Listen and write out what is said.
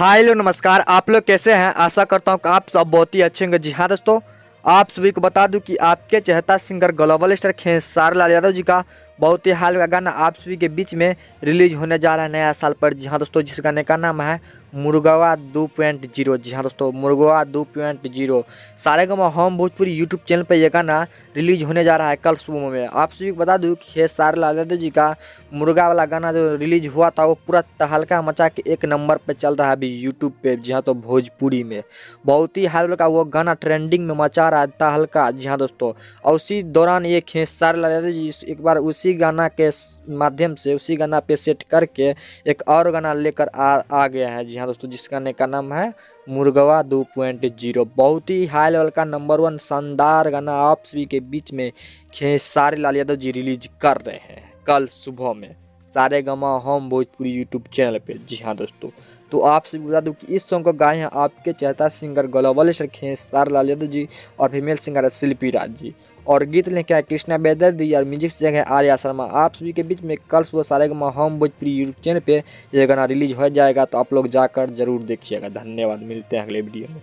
हाय लो नमस्कार। आप लोग कैसे हैं? आशा करता हूँ कि आप सब बहुत ही अच्छे होंगे। जी हाँ दोस्तों, आप सभी को बता दूं कि आपके चहेता singer global star Khesari Lal Yadav ji का बहुत ही हाल का गाना आप सभी के बीच में रिलीज होने जा रहा है नया साल पर। जी हाँ दोस्तों, जिस गाने का नाम है मुर्गवा 2.0। जी हाँ दोस्तों, मुर्गवा 2.0 Saregama home Bhojpuri YouTube channel पर यह गाना रिलीज होने जा रहा है कल सुबह में। आप सभी को बता दूं कि खेसारी लाल यादव जी का मुर्गा वाला गाना जो रिलीज हुआ था वो पूरा तहलका मचा के एक नंबर पे चल रहा है अभी यूट्यूब पे। जी हाँ, तो भोजपुरी में बहुत ही हाल का वो गाना ट्रेंडिंग में मचा रहा है तहलका। जी हाँ दोस्तों, और उसी दौरान ये खेसारी लाल यादव जी एक बार उसी गाना के माध्यम से उसी गाना पे सेट करके एक और गाना लेकर आ गया है। जी हाँ दोस्तों, जिस गाने का नाम है मुर्गवा 2.0। बहुत ही हाई लेवल का नंबर 1 शानदार गाना आप सभी के बीच में खेसारी लाल यादव जी रिलीज कर रहे हैं कल सुबह में Saregama home Bhojpuri YouTube channel पे। जी हाँ दोस्तों, तो आपसे बता दूं कि इस सॉन्ग को गाए हैं आपके चहेता singer global star Khesari Lal Yadav ji और फीमेल सिंगर है शिल्पी राज जी, और गीत लिखे हैं कृष्णा बेदर्दी और म्यूजिक से है आर्या शर्मा। आप सभी के बीच में कल सुबह Saregama home Bhojpuri YouTube channel पे यह गाना रिलीज हो जाएगा, तो आप लोग जाकर जरूर देखिएगा। धन्यवाद, मिलते हैं अगले वीडियो में।